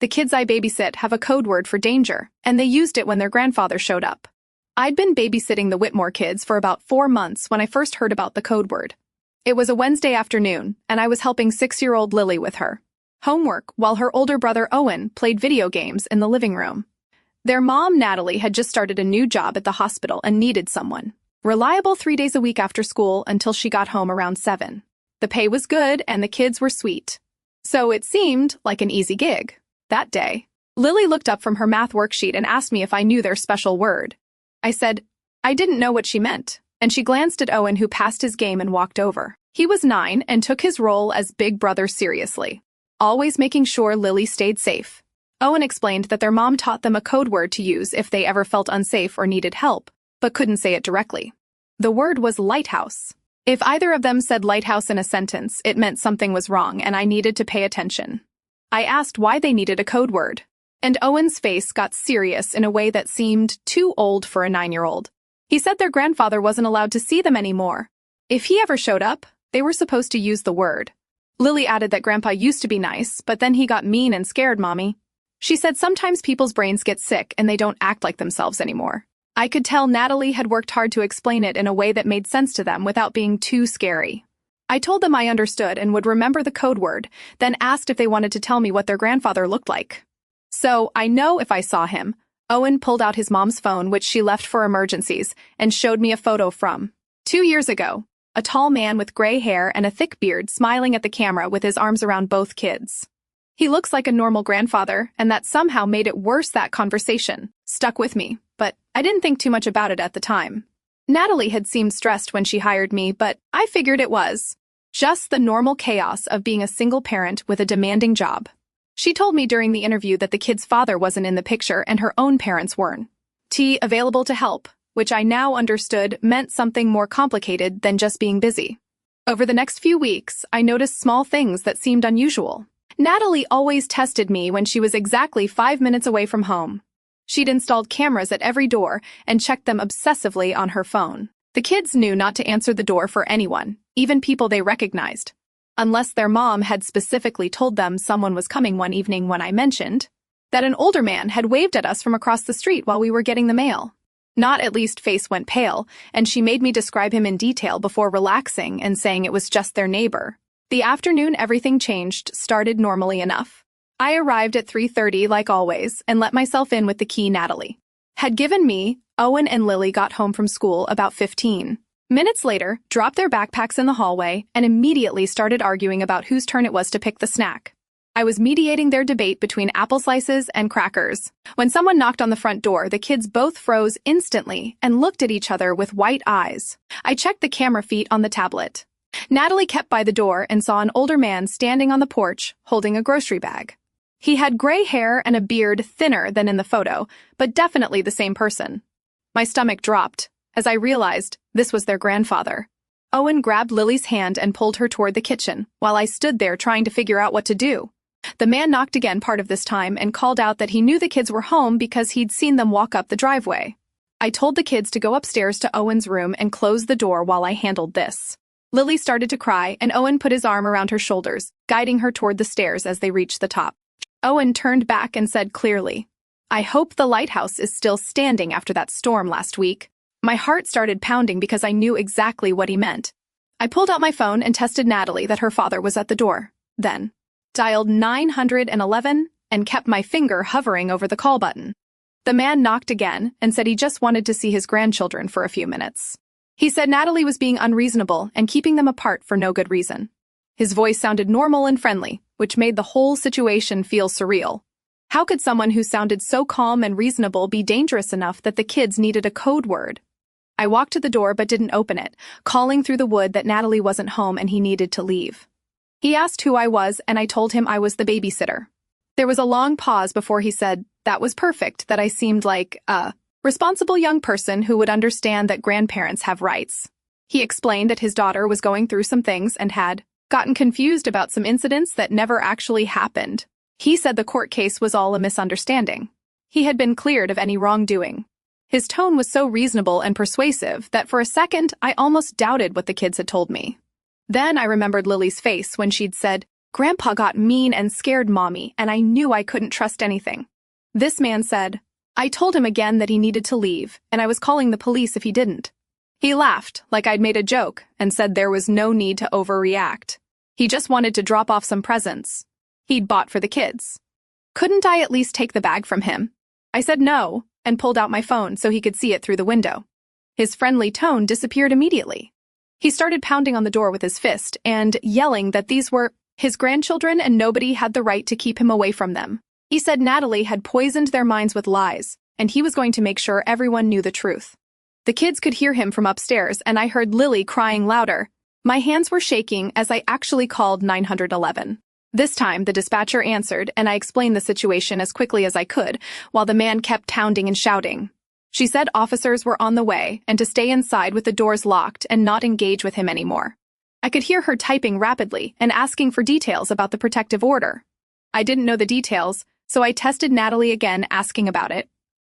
The kids I babysit have a code word for danger, and they used it when their grandfather showed up. I'd been babysitting the Whitmore kids for about 4 months when I first heard about the code word. It was a Wednesday afternoon, and I was helping 6-year-old Lily with her homework while her older brother Owen played video games in the living room. Their mom, Natalie, had just started a new job at the hospital and needed someone reliable 3 days a week after school until she got home around 7. The pay was good and the kids were sweet. So it seemed like an easy gig. That day, Lily looked up from her math worksheet and asked me if I knew their special word. I said I didn't know what she meant, and she glanced at Owen, who passed his game and walked over. He was 9 and took his role as big brother seriously, always making sure Lily stayed safe. Owen explained that their mom taught them a code word to use if they ever felt unsafe or needed help, but couldn't say it directly. The word was lighthouse. If either of them said lighthouse in a sentence, it meant something was wrong and I needed to pay attention. I asked why they needed a code word, and Owen's face got serious in a way that seemed too old for a 9-year-old. He said their grandfather wasn't allowed to see them anymore. If he ever showed up, they were supposed to use the word. Lily added that Grandpa used to be nice, but then he got mean and scared Mommy. She said sometimes people's brains get sick and they don't act like themselves anymore. I could tell Natalie had worked hard to explain it in a way that made sense to them without being too scary. I told them I understood and would remember the code word, then asked if they wanted to tell me what their grandfather looked like. So, I know if I saw him. Owen pulled out his mom's phone, which she left for emergencies, and showed me a photo from 2 years ago. A tall man with gray hair and a thick beard smiling at the camera with his arms around both kids. He looks like a normal grandfather, and that somehow made it worse. That conversation stuck with me, but I didn't think too much about it at the time. Natalie had seemed stressed when she hired me, but I figured it was just the normal chaos of being a single parent with a demanding job. She told me during the interview that the kid's father wasn't in the picture and her own parents weren't available to help, which I now understood meant something more complicated than just being busy. Over the next few weeks, I noticed small things that seemed unusual. Natalie always tested me when she was exactly 5 minutes away from home. She'd installed cameras at every door and checked them obsessively on her phone. The kids knew not to answer the door for anyone, even people they recognized, unless their mom had specifically told them someone was coming one evening when I mentioned that an older man had waved at us from across the street while we were getting the mail. Not at least face went pale, and she made me describe him in detail before relaxing and saying it was just their neighbor. The afternoon everything changed started normally enough. I arrived at 3:30 like always and let myself in with the key Natalie had given me. Owen and Lily got home from school about 15 minutes later, dropped their backpacks in the hallway, and immediately started arguing about whose turn it was to pick the snack. I was mediating their debate between apple slices and crackers. When someone knocked on the front door, the kids both froze instantly and looked at each other with white eyes. I checked the camera feed on the tablet. Natalie kept by the door and saw an older man standing on the porch holding a grocery bag. He had gray hair and a beard thinner than in the photo, but definitely the same person. My stomach dropped as I realized this was their grandfather. Owen grabbed Lily's hand and pulled her toward the kitchen, while I stood there trying to figure out what to do. The man knocked again part of this time and called out that he knew the kids were home because he'd seen them walk up the driveway. I told the kids to go upstairs to Owen's room and close the door while I handled this. Lily started to cry, and Owen put his arm around her shoulders, guiding her toward the stairs as they reached the top. Owen turned back and said clearly, "I hope the lighthouse is still standing after that storm last week." My heart started pounding because I knew exactly what he meant. I pulled out my phone and tested Natalie that her father was at the door, then dialed 911 and kept my finger hovering over the call button. The man knocked again and said he just wanted to see his grandchildren for a few minutes. He said Natalie was being unreasonable and keeping them apart for no good reason. His voice sounded normal and friendly, which made the whole situation feel surreal. How could someone who sounded so calm and reasonable be dangerous enough that the kids needed a code word? I walked to the door but didn't open it, calling through the wood that Natalie wasn't home and he needed to leave. He asked who I was, and I told him I was the babysitter. There was a long pause before he said that was perfect, that I seemed like a responsible young person who would understand that grandparents have rights. He explained that his daughter was going through some things and had gotten confused about some incidents that never actually happened. He said the court case was all a misunderstanding. He had been cleared of any wrongdoing. His tone was so reasonable and persuasive that for a second I almost doubted what the kids had told me. Then I remembered Lily's face when she'd said, Grandpa got mean and scared Mommy, and I knew I couldn't trust anything. This man said, I told him again that he needed to leave, and I was calling the police if he didn't. He laughed, like I'd made a joke, and said there was no need to overreact. He just wanted to drop off some presents he'd bought for the kids. Couldn't I at least take the bag from him? I said no, and pulled out my phone so he could see it through the window. His friendly tone disappeared immediately. He started pounding on the door with his fist and yelling that these were his grandchildren and nobody had the right to keep him away from them. He said Natalie had poisoned their minds with lies, and he was going to make sure everyone knew the truth. The kids could hear him from upstairs, and I heard Lily crying louder. My hands were shaking as I actually called 911. This time, the dispatcher answered, and I explained the situation as quickly as I could, while the man kept pounding and shouting. She said officers were on the way and to stay inside with the doors locked and not engage with him anymore. I could hear her typing rapidly and asking for details about the protective order. I didn't know the details, so I tested Natalie again, asking about it.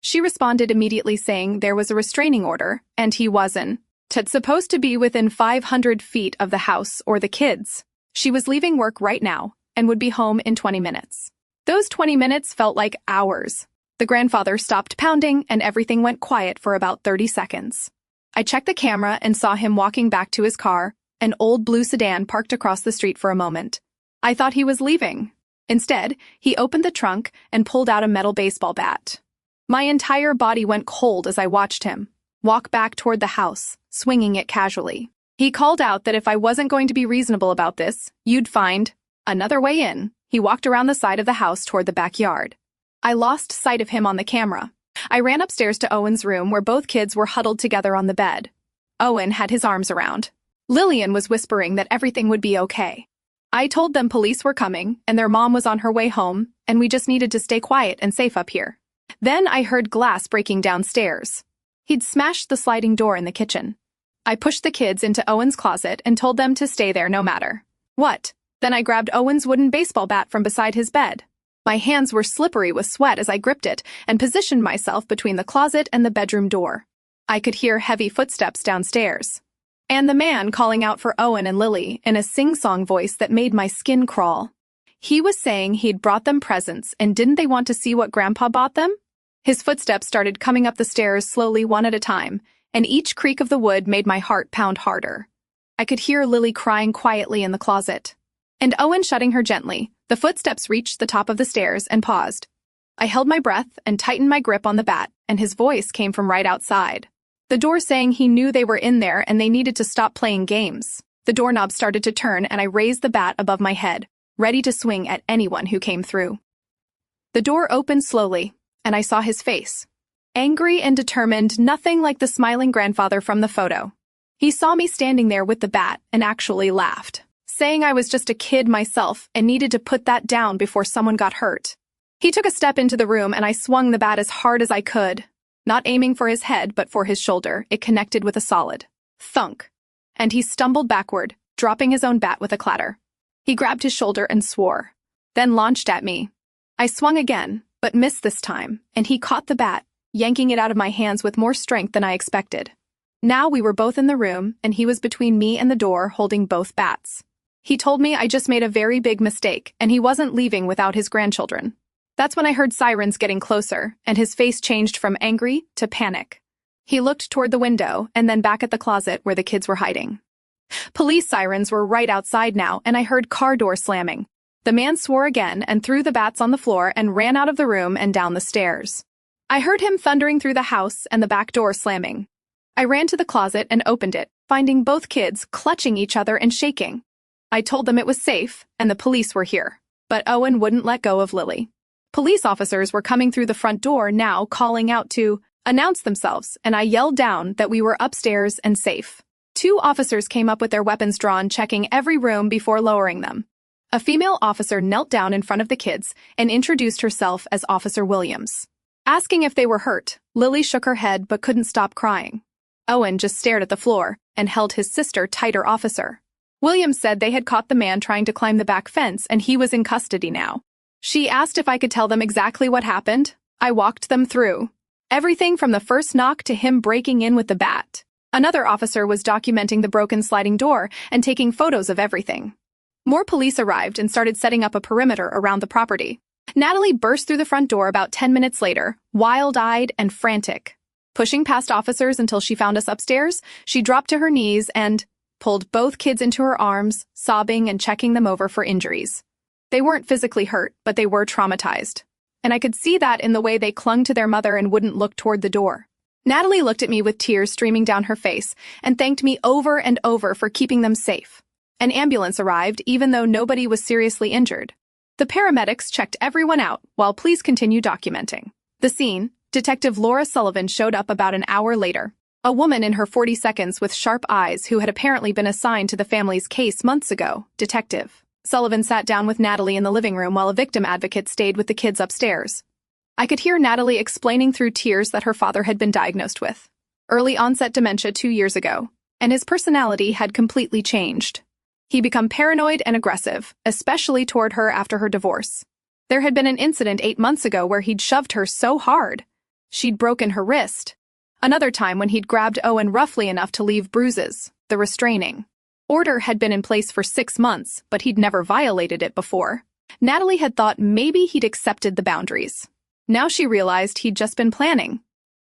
She responded immediately saying there was a restraining order, and he wasn't supposed to be within 500 feet of the house or the kids. She was leaving work right now and would be home in 20 minutes. Those 20 minutes felt like hours. The grandfather stopped pounding and everything went quiet for about 30 seconds. I checked the camera and saw him walking back to his car, an old blue sedan parked across the street for a moment. I thought he was leaving. Instead, he opened the trunk and pulled out a metal baseball bat. My entire body went cold as I watched him walk back toward the house, swinging it casually. He called out that if I wasn't going to be reasonable about this, you'd find another way in. He walked around the side of the house toward the backyard. I lost sight of him on the camera. I ran upstairs to Owen's room where both kids were huddled together on the bed. Owen had his arms around. Lillian was whispering that everything would be okay. I told them police were coming and their mom was on her way home and we just needed to stay quiet and safe up here. Then I heard glass breaking downstairs. He'd smashed the sliding door in the kitchen. I pushed the kids into Owen's closet and told them to stay there no matter what. Then I grabbed Owen's wooden baseball bat from beside his bed. My hands were slippery with sweat as I gripped it and positioned myself between the closet and the bedroom door. I could hear heavy footsteps downstairs, and the man calling out for Owen and Lily in a sing-song voice that made my skin crawl. He was saying he'd brought them presents and didn't they want to see what Grandpa bought them? His footsteps started coming up the stairs slowly one at a time, and each creak of the wood made my heart pound harder. I could hear Lily crying quietly in the closet, and Owen shutting her gently. The footsteps reached the top of the stairs and paused. I held my breath and tightened my grip on the bat, and his voice came from right outside. The door saying he knew they were in there and they needed to stop playing games. The doorknob started to turn and I raised the bat above my head, ready to swing at anyone who came through. The door opened slowly, and I saw his face. Angry and determined, nothing like the smiling grandfather from the photo. He saw me standing there with the bat and actually laughed, saying I was just a kid myself and needed to put that down before someone got hurt. He took a step into the room and I swung the bat as hard as I could, not aiming for his head but for his shoulder. It connected with a solid thunk, and he stumbled backward, dropping his own bat with a clatter. He grabbed his shoulder and swore, then launched at me. I swung again, but missed this time, and he caught the bat, yanking it out of my hands with more strength than I expected. Now we were both in the room, and he was between me and the door holding both bats. He told me I just made a very big mistake, and he wasn't leaving without his grandchildren. That's when I heard sirens getting closer, and his face changed from angry to panic. He looked toward the window, and then back at the closet where the kids were hiding. Police sirens were right outside now, and I heard car doors slamming. The man swore again and threw the bats on the floor and ran out of the room and down the stairs. I heard him thundering through the house and the back door slamming. I ran to the closet and opened it, finding both kids clutching each other and shaking. I told them it was safe and the police were here, but Owen wouldn't let go of Lily. Police officers were coming through the front door now, calling out to announce themselves, and I yelled down that we were upstairs and safe. 2 officers came up with their weapons drawn, checking every room before lowering them. A female officer knelt down in front of the kids and introduced herself as Officer Williams. Asking if they were hurt, Lily shook her head but couldn't stop crying. Owen just stared at the floor and held his sister tighter. Officer Williams said they had caught the man trying to climb the back fence and he was in custody now. She asked if I could tell them exactly what happened. I walked them through everything from the first knock to him breaking in with the bat. Another officer was documenting the broken sliding door and taking photos of everything. More police arrived and started setting up a perimeter around the property. Natalie burst through the front door about 10 minutes later, wild-eyed and frantic. Pushing past officers until she found us upstairs, she dropped to her knees and pulled both kids into her arms, sobbing and checking them over for injuries. They weren't physically hurt, but they were traumatized. And I could see that in the way they clung to their mother and wouldn't look toward the door. Natalie looked at me with tears streaming down her face and thanked me over and over for keeping them safe. An ambulance arrived, even though nobody was seriously injured. The paramedics checked everyone out while police continued documenting the scene. Detective Laura Sullivan showed up about an hour later. A woman in her 40s with sharp eyes who had apparently been assigned to the family's case months ago. Detective Sullivan sat down with Natalie in the living room while a victim advocate stayed with the kids upstairs. I could hear Natalie explaining through tears that her father had been diagnosed with early-onset dementia 2 years ago, and his personality had completely changed. He'd become paranoid and aggressive, especially toward her after her divorce. There had been an incident 8 months ago where he'd shoved her so hard she'd broken her wrist. Another time when he'd grabbed Owen roughly enough to leave bruises. The restraining order had been in place for 6 months, but he'd never violated it before. Natalie had thought maybe he'd accepted the boundaries. Now she realized he'd just been planning.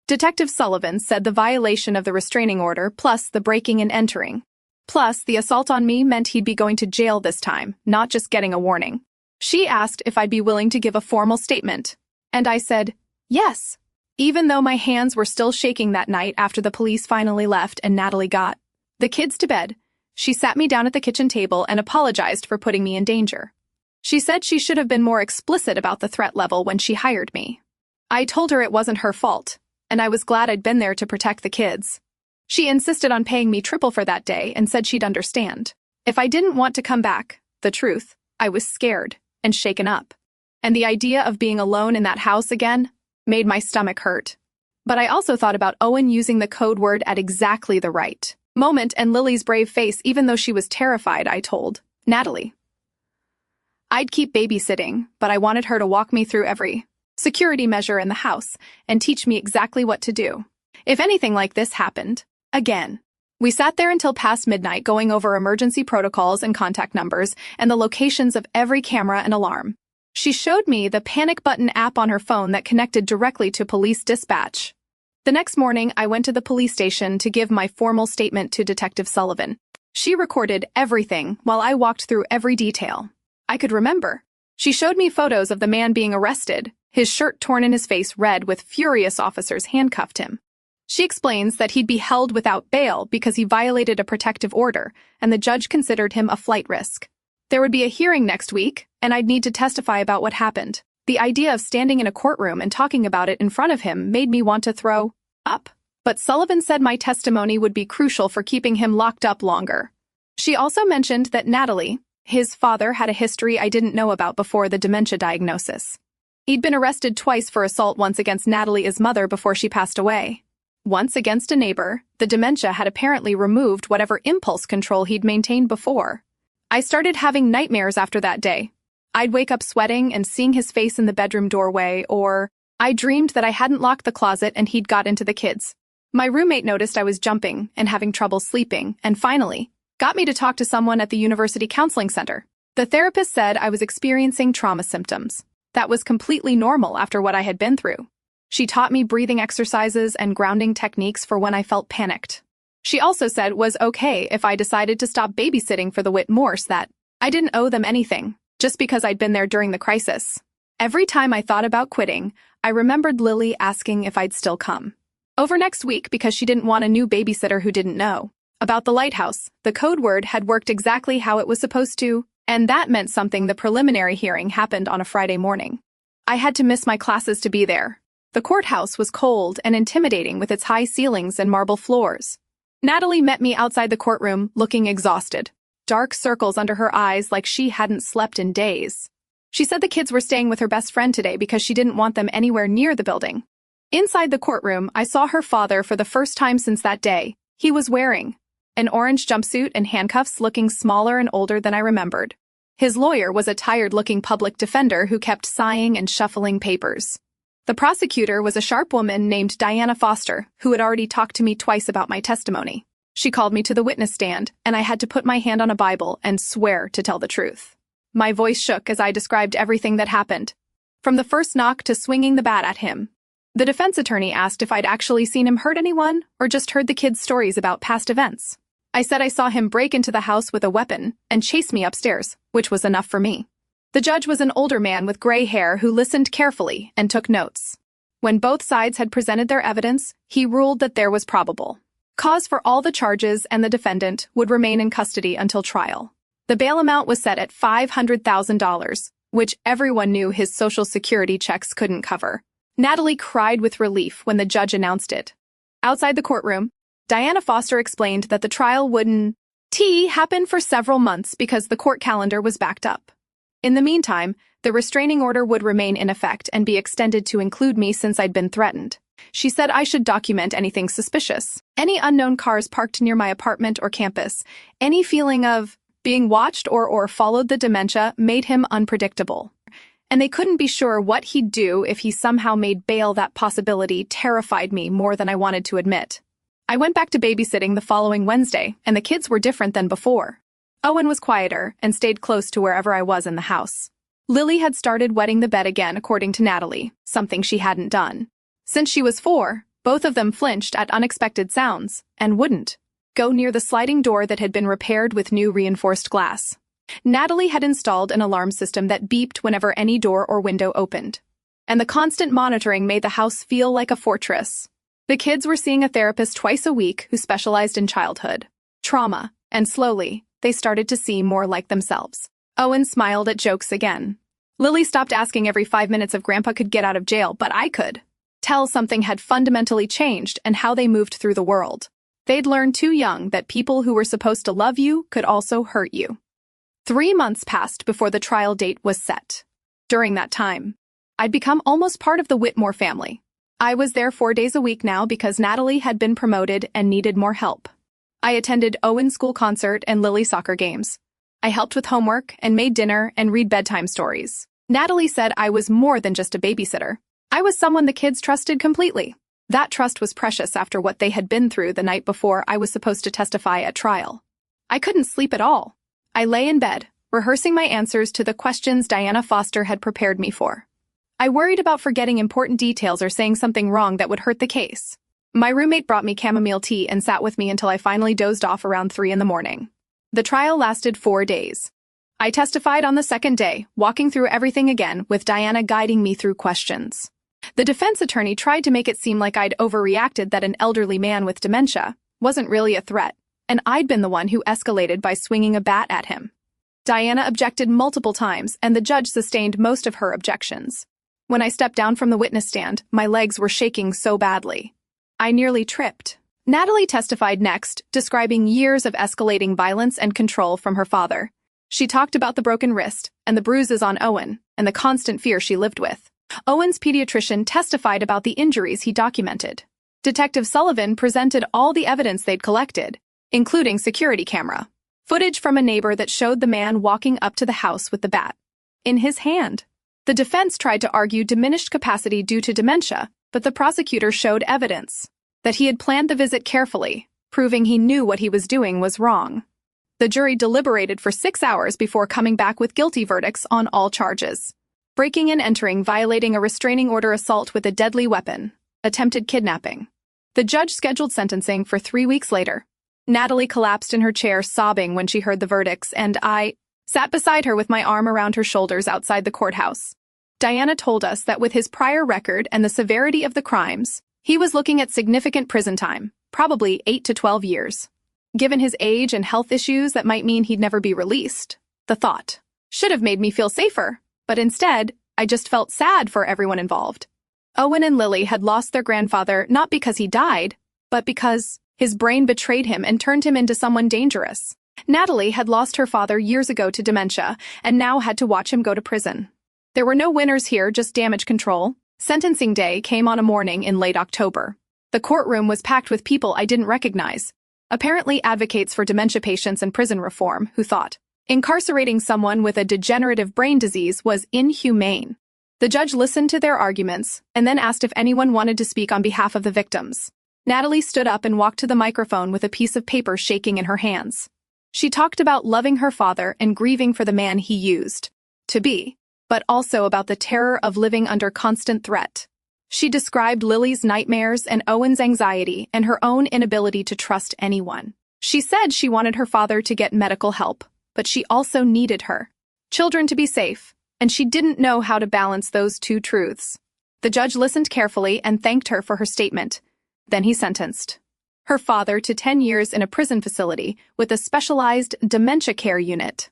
Detective Sullivan said the violation of the restraining order, plus the breaking and entering, plus the assault on me meant he'd be going to jail this time, not just getting a warning. She asked if I'd be willing to give a formal statement, and I said, yes. Even though my hands were still shaking that night after the police finally left and Natalie got the kids to bed, she sat me down at the kitchen table and apologized for putting me in danger. She said she should have been more explicit about the threat level when she hired me. I told her it wasn't her fault, and I was glad I'd been there to protect the kids. She insisted on paying me triple for that day and said she'd understand. If I didn't want to come back, the truth, I was scared and shaken up. And the idea of being alone in that house again made my stomach hurt. But I also thought about Owen using the code word at exactly the right moment and Lily's brave face even though she was terrified. I told Natalie I'd keep babysitting, but I wanted her to walk me through every security measure in the house and teach me exactly what to do if anything like this happened again. We sat there until past midnight going over emergency protocols and contact numbers and the locations of every camera and alarm. She showed me the panic button app on her phone that connected directly to police dispatch. The next morning, I went to the police station to give my formal statement to Detective Sullivan. She recorded everything while I walked through every detail I could remember. She showed me photos of the man being arrested, his shirt torn and his face red with furious officers handcuffed him. She explains that he'd be held without bail because he violated a protective order, and the judge considered him a flight risk. There would be a hearing next week, and I'd need to testify about what happened. The idea of standing in a courtroom and talking about it in front of him made me want to throw up. But Sullivan said my testimony would be crucial for keeping him locked up longer. She also mentioned that Natalie, his father, had a history I didn't know about before the dementia diagnosis. He'd been arrested twice for assault, once against Natalie, his mother, before she passed away. Once against a neighbor. The dementia had apparently removed whatever impulse control he'd maintained before. I started having nightmares after that day. I'd wake up sweating and seeing his face in the bedroom doorway, or I dreamed that I hadn't locked the closet and he'd got into the kids. My roommate noticed I was jumping and having trouble sleeping, and finally got me to talk to someone at the University Counseling Center. The therapist said I was experiencing trauma symptoms. That was completely normal after what I had been through. She taught me breathing exercises and grounding techniques for when I felt panicked. She also said it was okay if I decided to stop babysitting for the Whitmores, that I didn't owe them anything, just because I'd been there during the crisis. Every time I thought about quitting, I remembered Lily asking if I'd still come over next week because she didn't want a new babysitter who didn't know about the lighthouse. The code word had worked exactly how it was supposed to, and that meant something. The preliminary hearing happened on a Friday morning. I had to miss my classes to be there. The courthouse was cold and intimidating with its high ceilings and marble floors. Natalie met me outside the courtroom, looking exhausted, dark circles under her eyes like she hadn't slept in days. She said the kids were staying with her best friend today because she didn't want them anywhere near the building. Inside the courtroom, I saw her father for the first time since that day. He was wearing an orange jumpsuit and handcuffs, looking smaller and older than I remembered. His lawyer was a tired-looking public defender who kept sighing and shuffling papers. The prosecutor was a sharp woman named Diana Foster, who had already talked to me twice about my testimony. She called me to the witness stand, and I had to put my hand on a Bible and swear to tell the truth. My voice shook as I described everything that happened, from the first knock to swinging the bat at him. The defense attorney asked if I'd actually seen him hurt anyone or just heard the kids' stories about past events. I said I saw him break into the house with a weapon and chase me upstairs, which was enough for me. The judge was an older man with gray hair who listened carefully and took notes. When both sides had presented their evidence, he ruled that there was probable cause for all the charges and the defendant would remain in custody until trial. The bail amount was set at $500,000, which everyone knew his Social Security checks couldn't cover. Natalie cried with relief when the judge announced it. Outside the courtroom, Diana Foster explained that the trial wouldn't happen for several months because the court calendar was backed up. In the meantime, the restraining order would remain in effect and be extended to include me since I'd been threatened. She said I should document anything suspicious, any unknown cars parked near my apartment or campus, any feeling of being watched or followed. The dementia made him unpredictable, and they couldn't be sure what he'd do if he somehow made bail. That possibility terrified me more than I wanted to admit. I went back to babysitting the following Wednesday, and the kids were different than before. Owen was quieter and stayed close to wherever I was in the house. Lily had started wetting the bed again, according to Natalie, something she hadn't done. Since she was 4, both of them flinched at unexpected sounds and wouldn't go near the sliding door that had been repaired with new reinforced glass. Natalie had installed an alarm system that beeped whenever any door or window opened, and the constant monitoring made the house feel like a fortress. The kids were seeing a therapist twice a week who specialized in childhood trauma, and slowly, they started to see more like themselves. Owen smiled at jokes again. Lily stopped asking every 5 minutes if Grandpa could get out of jail, but I could tell something had fundamentally changed and how they moved through the world. They'd learned too young that people who were supposed to love you could also hurt you. 3 months passed before the trial date was set. During that time, I'd become almost part of the Whitmore family. I was there 4 days a week now because Natalie had been promoted and needed more help. I attended Owen's school concert and Lily's soccer games. I helped with homework and made dinner and read bedtime stories. Natalie said I was more than just a babysitter. I was someone the kids trusted completely. That trust was precious after what they had been through the night before I was supposed to testify at trial. I couldn't sleep at all. I lay in bed, rehearsing my answers to the questions Diana Foster had prepared me for. I worried about forgetting important details or saying something wrong that would hurt the case. My roommate brought me chamomile tea and sat with me until I finally dozed off around 3 in the morning. The trial lasted 4 days. I testified on the second day, walking through everything again, with Diana guiding me through questions. The defense attorney tried to make it seem like I'd overreacted, that an elderly man with dementia wasn't really a threat, and I'd been the one who escalated by swinging a bat at him. Diana objected multiple times, and the judge sustained most of her objections. When I stepped down from the witness stand, my legs were shaking so badly. I nearly tripped. Natalie testified next, describing years of escalating violence and control from her father. She talked about the broken wrist and the bruises on Owen and the constant fear she lived with. Owen's pediatrician testified about the injuries he documented. Detective Sullivan presented all the evidence they'd collected, including security camera footage from a neighbor that showed the man walking up to the house with the bat in his hand. The defense tried to argue diminished capacity due to dementia, but the prosecutor showed evidence that he had planned the visit carefully, proving he knew what he was doing was wrong. The jury deliberated for 6 hours before coming back with guilty verdicts on all charges: breaking and entering, violating a restraining order, assault with a deadly weapon, attempted kidnapping. The judge scheduled sentencing for 3 weeks later. Natalie collapsed in her chair, sobbing when she heard the verdicts, and I sat beside her with my arm around her shoulders outside the courthouse. Diana told us that with his prior record and the severity of the crimes, he was looking at significant prison time, probably 8 to 12 years. Given his age and health issues, that might mean he'd never be released. The thought should have made me feel safer, but instead, I just felt sad for everyone involved. Owen and Lily had lost their grandfather not because he died, but because his brain betrayed him and turned him into someone dangerous. Natalie had lost her father years ago to dementia and now had to watch him go to prison. There were no winners here, just damage control. Sentencing day came on a morning in late October. The courtroom was packed with people I didn't recognize, apparently advocates for dementia patients and prison reform, who thought incarcerating someone with a degenerative brain disease was inhumane. The judge listened to their arguments and then asked if anyone wanted to speak on behalf of the victims. Natalie stood up and walked to the microphone with a piece of paper shaking in her hands. She talked about loving her father and grieving for the man he used to be, but also about the terror of living under constant threat. She described Lily's nightmares and Owen's anxiety and her own inability to trust anyone. She said she wanted her father to get medical help, but she also needed her children to be safe, and she didn't know how to balance those two truths. The judge listened carefully and thanked her for her statement. Then he sentenced her father to 10 years in a prison facility with a specialized dementia care unit.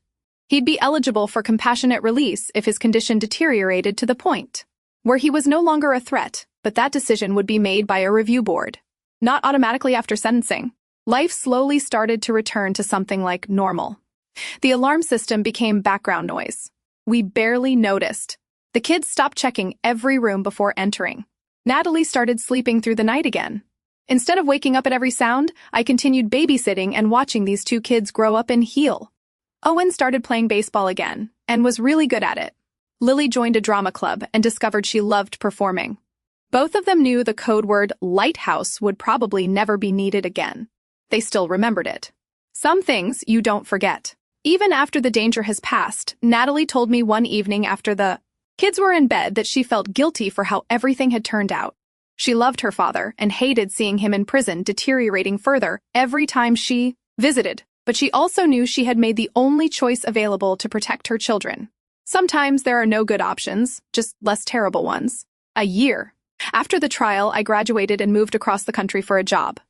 He'd be eligible for compassionate release if his condition deteriorated to the point where he was no longer a threat, but that decision would be made by a review board, not automatically after sentencing. Life slowly started to return to something like normal. The alarm system became background noise. We barely noticed. The kids stopped checking every room before entering. Natalie started sleeping through the night again. Instead of waking up at every sound, I continued babysitting and watching these two kids grow up and heal. Owen started playing baseball again, and was really good at it. Lily joined a drama club and discovered she loved performing. Both of them knew the code word lighthouse would probably never be needed again. They still remembered it. Some things you don't forget. Even after the danger has passed, Natalie told me one evening after the kids were in bed that she felt guilty for how everything had turned out. She loved her father and hated seeing him in prison deteriorating further every time she visited, but she also knew she had made the only choice available to protect her children. Sometimes there are no good options, just less terrible ones. A year after the trial, I graduated and moved across the country for a job.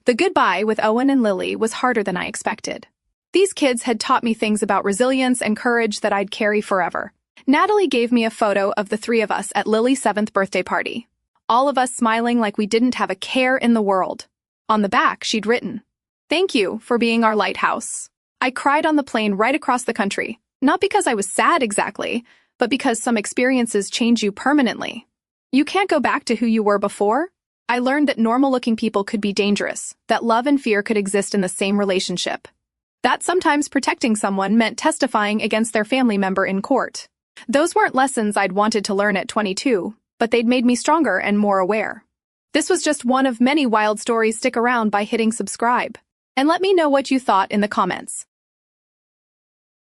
The goodbye with Owen and Lily was harder than I expected. These kids had taught me things about resilience and courage that I'd carry forever. Natalie gave me a photo of the three of us at Lily's 7th birthday party. All of us smiling like we didn't have a care in the world. On the back, she'd written, "Thank you for being our lighthouse." I cried on the plane right across the country, not because I was sad exactly, but because some experiences change you permanently. You can't go back to who you were before. I learned that normal-looking people could be dangerous, that love and fear could exist in the same relationship. That sometimes protecting someone meant testifying against their family member in court. Those weren't lessons I'd wanted to learn at 22, but they'd made me stronger and more aware. This was just one of many wild stories. Stick around by hitting subscribe. And let me know what you thought in the comments.